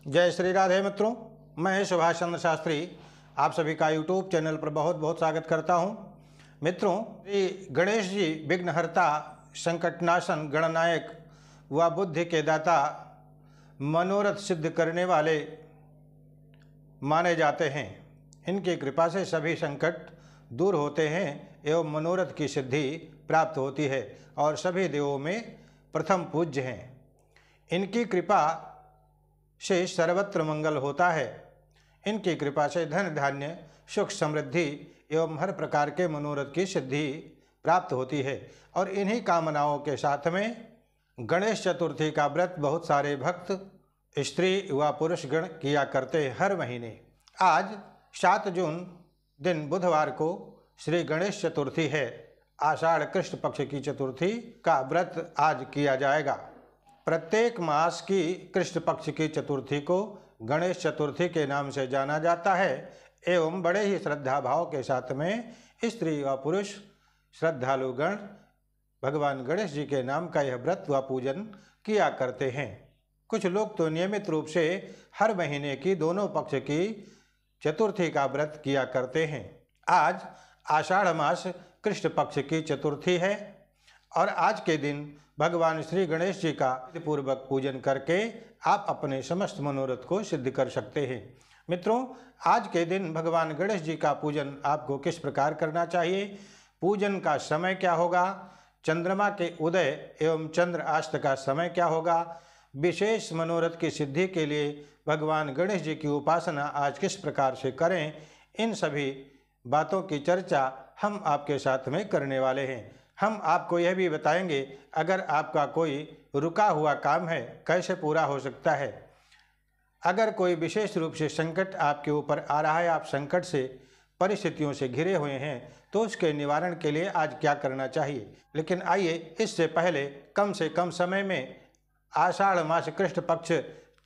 जय श्री राधे मित्रों, मैं सुभाष चंद्र शास्त्री आप सभी का यूट्यूब चैनल पर बहुत बहुत स्वागत करता हूं। मित्रों, श्री गणेश जी विघ्नहर्ता, संकटनाशन, गणनायक व बुद्धि के दाता, मनोरथ सिद्ध करने वाले माने जाते हैं। इनकी कृपा से सभी संकट दूर होते हैं एवं मनोरथ की सिद्धि प्राप्त होती है और सभी देवों में प्रथम पूज्य हैं। इनकी कृपा से सर्वत्र मंगल होता है। इनकी कृपा से धन धान्य, सुख, समृद्धि एवं हर प्रकार के मनोरथ की सिद्धि प्राप्त होती है। और इन्हीं कामनाओं के साथ में गणेश चतुर्थी का व्रत बहुत सारे भक्त, स्त्री व पुरुष गण किया करते हैं हर महीने। आज 7 जून दिन बुधवार को श्री गणेश चतुर्थी है। आषाढ़ कृष्ण पक्ष की चतुर्थी का व्रत आज किया जाएगा। प्रत्येक मास की कृष्ण पक्ष की चतुर्थी को गणेश चतुर्थी के नाम से जाना जाता है एवं बड़े ही श्रद्धा भाव के साथ में स्त्री व पुरुष श्रद्धालुगण भगवान गणेश जी के नाम का यह व्रत व पूजन किया करते हैं। कुछ लोग तो नियमित रूप से हर महीने की दोनों पक्ष की चतुर्थी का व्रत किया करते हैं। आज आषाढ़ मास कृष्ण पक्ष की चतुर्थी है और आज के दिन भगवान श्री गणेश जी का पूर्वक पूजन करके आप अपने समस्त मनोरथ को सिद्ध कर सकते हैं। मित्रों, आज के दिन भगवान गणेश जी का पूजन आपको किस प्रकार करना चाहिए, पूजन का समय क्या होगा, चंद्रमा के उदय एवं चंद्र अस्त का समय क्या होगा, विशेष मनोरथ की सिद्धि के लिए भगवान गणेश जी की उपासना आज किस प्रकार से करें, इन सभी बातों की चर्चा हम आपके साथ में करने वाले हैं। हम आपको यह भी बताएंगे अगर आपका कोई रुका हुआ काम है कैसे पूरा हो सकता है। अगर कोई विशेष रूप से संकट आपके ऊपर आ रहा है, आप संकट से परिस्थितियों से घिरे हुए हैं, तो उसके निवारण के लिए आज क्या करना चाहिए। लेकिन आइए इससे पहले कम से कम समय में आषाढ़ मास कृष्ण पक्ष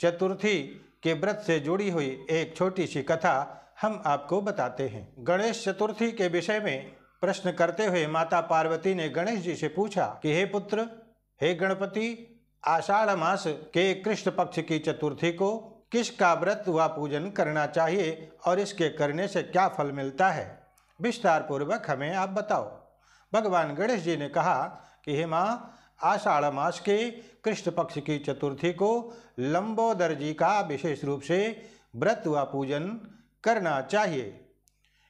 चतुर्थी के व्रत से जुड़ी हुई एक छोटी सी कथा हम आपको बताते हैं। गणेश चतुर्थी के विषय में प्रश्न करते हुए माता पार्वती ने गणेश जी से पूछा कि हे पुत्र, हे गणपति, आषाढ़ मास के कृष्ण पक्ष की चतुर्थी को किसका व्रत व पूजन करना चाहिए और इसके करने से क्या फल मिलता है, विस्तार पूर्वक हमें आप बताओ। भगवान गणेश जी ने कहा कि हे माँ, आषाढ़ मास के कृष्ण पक्ष की चतुर्थी को लंबोदर जी का विशेष रूप से व्रत व पूजन करना चाहिए।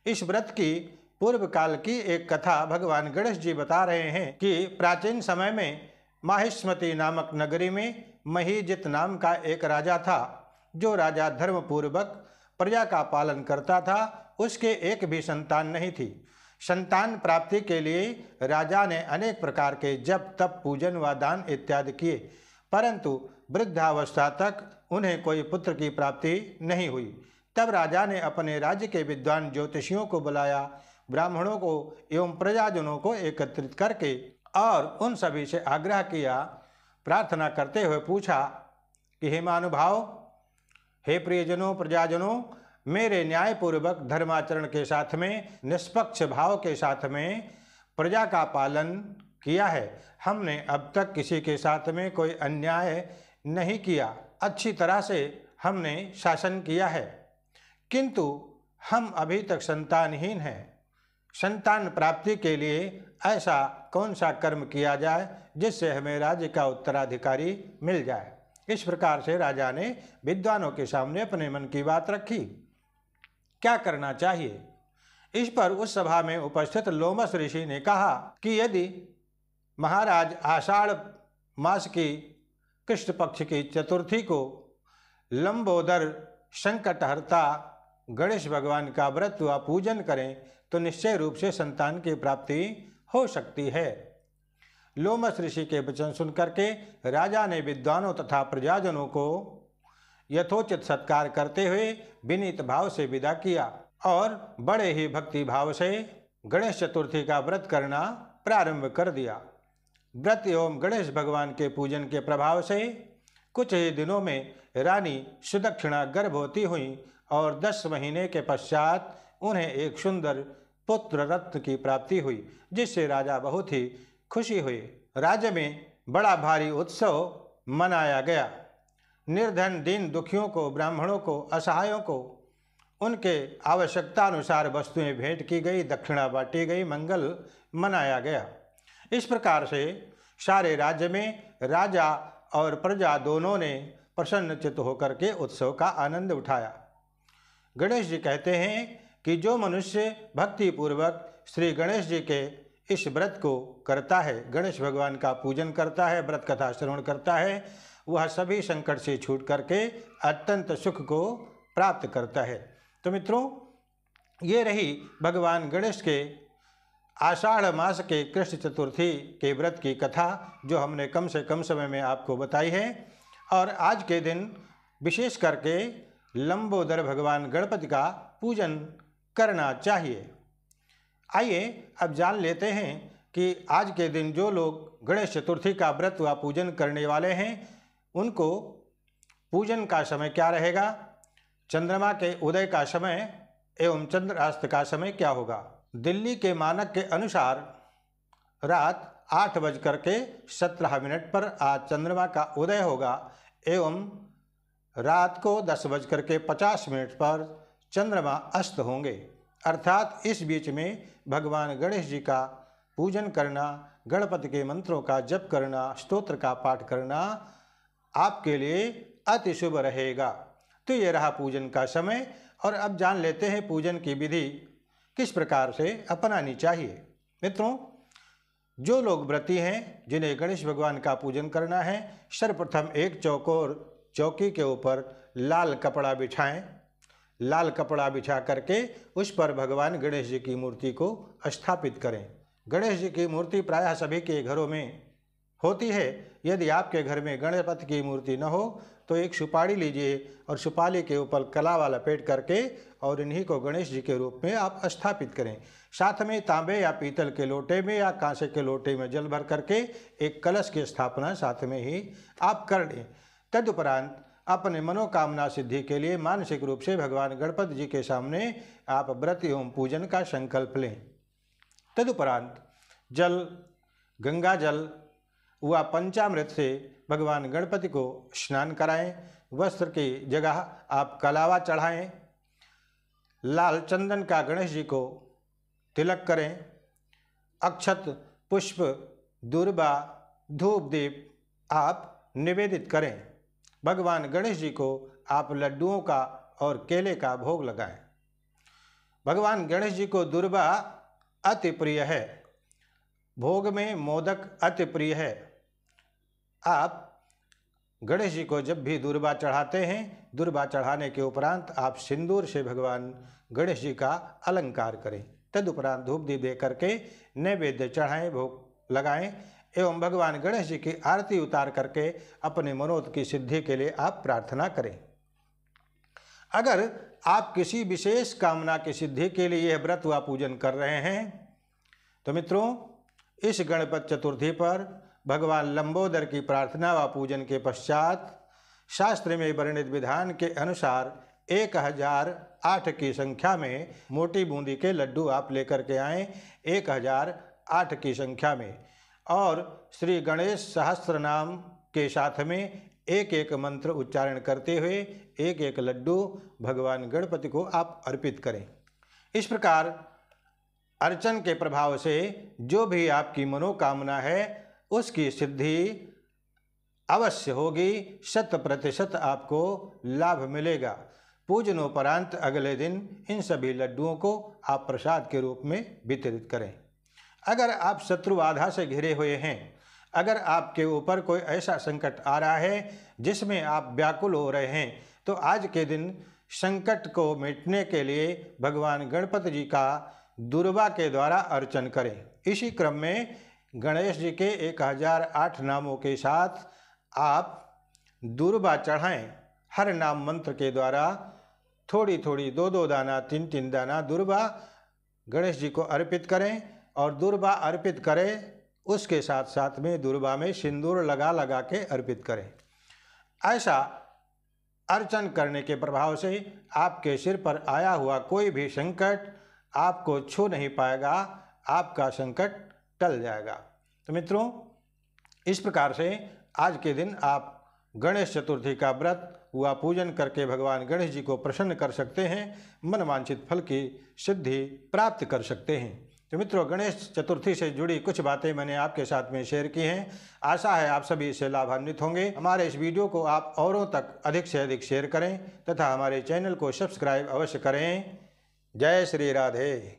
इस व्रत की पूर्व काल की एक कथा भगवान गणेश जी बता रहे हैं कि प्राचीन समय में माहिष्मती नामक नगरी में महीजित नाम का एक राजा था। जो राजा धर्मपूर्वक प्रजा का पालन करता था, उसके एक भी संतान नहीं थी। संतान प्राप्ति के लिए राजा ने अनेक प्रकार के जप, तप, पूजन व दान इत्यादि किए, परंतु वृद्धावस्था तक उन्हें कोई पुत्र की प्राप्ति नहीं हुई। तब राजा ने अपने राज्य के विद्वान ज्योतिषियों को बुलाया, ब्राह्मणों को एवं प्रजाजनों को एकत्रित करके और उन सभी से आग्रह किया, प्रार्थना करते हुए पूछा कि हे महानुभाव, हे प्रियजनों, प्रजाजनों, मेरे न्यायपूर्वक धर्माचरण के साथ में निष्पक्ष भाव के साथ में प्रजा का पालन किया है। हमने अब तक किसी के साथ में कोई अन्याय नहीं किया, अच्छी तरह से हमने शासन किया है, किंतु हम अभी तक संतानहीन हैं। संतान प्राप्ति के लिए ऐसा कौन सा कर्म किया जाए जिससे हमें राज्य का उत्तराधिकारी मिल जाए। इस प्रकार से राजा ने विद्वानों के सामने अपने मन की बात रखी, क्या करना चाहिए। इस पर उस सभा में उपस्थित लोमस ऋषि ने कहा कि यदि महाराज आषाढ़ मास की कृष्ण पक्ष की चतुर्थी को लंबोदर संकटहर्ता गणेश भगवान का व्रत व पूजन करें तो निश्चय रूप से संतान की प्राप्ति हो सकती है। लोमस ऋषि के वचन सुनकर के राजा ने विद्वानों तथा प्रजाजनों को यथोचित सत्कार करते हुए विनीत भाव से विदा किया और बड़े ही भक्ति भाव से गणेश चतुर्थी का व्रत करना प्रारंभ कर दिया। व्रत एवं गणेश भगवान के पूजन के प्रभाव से कुछ ही दिनों में रानी सुदक्षिणा गर्भवती हुई और 10 महीने के पश्चात उन्हें एक सुंदर पुत्र रत्न की प्राप्ति हुई, जिससे राजा बहुत ही खुशी हुई। राज्य में बड़ा भारी उत्सव मनाया गया। निर्धन दीन दुखियों को, ब्राह्मणों को, असहायों को उनके आवश्यकता अनुसार वस्तुएं भेंट की गई, दक्षिणा बांटी गई, मंगल मनाया गया। इस प्रकार से सारे राज्य में राजा और प्रजा दोनों ने प्रसन्नचित्त होकर के उत्सव का आनंद उठाया। गणेश जी कहते हैं कि जो मनुष्य भक्ति पूर्वक श्री गणेश जी के इस व्रत को करता है, गणेश भगवान का पूजन करता है, व्रत कथा श्रवण करता है, वह सभी संकट से छूट करके अत्यंत सुख को प्राप्त करता है। तो मित्रों, ये रही भगवान गणेश के आषाढ़ मास के कृष्ण चतुर्थी के व्रत की कथा, जो हमने कम से कम समय में आपको बताई है। और आज के दिन विशेष करके लंबोदर भगवान गणपति का पूजन करना चाहिए। आइए अब जान लेते हैं कि आज के दिन जो लोग गणेश चतुर्थी का व्रत व पूजन करने वाले हैं, उनको पूजन का समय क्या रहेगा, चंद्रमा के उदय का समय एवं चंद्रास्त का समय क्या होगा। दिल्ली के मानक के अनुसार रात 8:17 पर आज चंद्रमा का उदय होगा एवं रात को 10:50 पर चंद्रमा अस्त होंगे। अर्थात इस बीच में भगवान गणेश जी का पूजन करना, गणपति के मंत्रों का जप करना, स्तोत्र का पाठ करना आपके लिए अति शुभ रहेगा। तो ये रहा पूजन का समय। और अब जान लेते हैं पूजन की विधि किस प्रकार से अपनानी चाहिए। मित्रों, जो लोग व्रती हैं, जिन्हें गणेश भगवान का पूजन करना है, सर्वप्रथम एक चौकोर चौकी के ऊपर लाल कपड़ा बिछाएं। लाल कपड़ा बिछा करके उस पर भगवान गणेश जी की मूर्ति को स्थापित करें। गणेश जी की मूर्ति प्रायः सभी के घरों में होती है। यदि आपके घर में गणपति की मूर्ति न हो तो एक सुपारी लीजिए और सुपारी के ऊपर कलावा लपेट करके और इन्हीं को गणेश जी के रूप में आप स्थापित करें। साथ में तांबे या पीतल के लोटे में या कांसे के लोटे में जल भर करके एक कलश की स्थापना साथ में ही आप कर लें। तदुपरांत अपने मनोकामना सिद्धि के लिए मानसिक रूप से भगवान गणपति जी के सामने आप व्रत एवं पूजन का संकल्प लें। तदुपरांत जल, गंगा जल व पंचामृत से भगवान गणपति को स्नान कराएं। वस्त्र की जगह आप कलावा चढ़ाएं। लाल चंदन का गणेश जी को तिलक करें। अक्षत, पुष्प, दूर्बा, धूप दीप आप निवेदित करें। भगवान गणेश जी को आप लड्डुओं का और केले का भोग लगाएं। भगवान गणेश जी को दूर्बा अति प्रिय है, भोग में मोदक अति प्रिय है। आप गणेश जी को जब भी दूर्बा चढ़ाते हैं, दूर्बा चढ़ाने के उपरांत आप सिंदूर से भगवान गणेश जी का अलंकार करें। तदुपरांत धूप दीप दे करके नैवेद्य चढ़ाएं, भोग लगाएं एवं भगवान गणेश जी की आरती उतार करके अपने मनोरथ की सिद्धि के लिए आप प्रार्थना करें। अगर आप किसी विशेष कामना की सिद्धि के लिए यह व्रत व पूजन कर रहे हैं तो मित्रों, इस गणपति चतुर्थी पर भगवान लंबोदर की प्रार्थना व पूजन के पश्चात शास्त्र में वर्णित विधान के अनुसार 1008 की संख्या में मोटी बूंदी के लड्डू आप लेकर के आएँ। 1008 की संख्या में, और श्री गणेश सहस्त्र नाम के साथ में एक एक मंत्र उच्चारण करते हुए एक एक लड्डू भगवान गणपति को आप अर्पित करें। इस प्रकार अर्चन के प्रभाव से जो भी आपकी मनोकामना है उसकी सिद्धि अवश्य होगी, 100% आपको लाभ मिलेगा। पूजनोपरांत अगले दिन इन सभी लड्डुओं को आप प्रसाद के रूप में वितरित करें। अगर आप शत्रु बाधा से घिरे हुए हैं, अगर आपके ऊपर कोई ऐसा संकट आ रहा है जिसमें आप व्याकुल हो रहे हैं, तो आज के दिन संकट को मिटने के लिए भगवान गणपति जी का दूर्बा के द्वारा अर्चन करें। इसी क्रम में गणेश जी के 1008 नामों के साथ आप दूर्बा चढ़ाएं। हर नाम मंत्र के द्वारा थोड़ी थोड़ी 2-2 दाना, 3-3 दाना दूर्बा गणेश जी को अर्पित करें और दूर्बा अर्पित करें, उसके साथ साथ में दूर्बा में सिंदूर लगा लगा के अर्पित करें। ऐसा अर्चन करने के प्रभाव से आपके सिर पर आया हुआ कोई भी संकट आपको छू नहीं पाएगा, आपका संकट टल जाएगा। तो मित्रों, इस प्रकार से आज के दिन आप गणेश चतुर्थी का व्रत व पूजन करके भगवान गणेश जी को प्रसन्न कर सकते हैं, मनवांछित फल की सिद्धि प्राप्त कर सकते हैं। तो मित्रों, गणेश चतुर्थी से जुड़ी कुछ बातें मैंने आपके साथ में शेयर की हैं। आशा है आप सभी इससे लाभान्वित होंगे। हमारे इस वीडियो को आप औरों तक अधिक से अधिक शेयर करें तथा हमारे चैनल को सब्सक्राइब अवश्य करें। जय श्री राधे।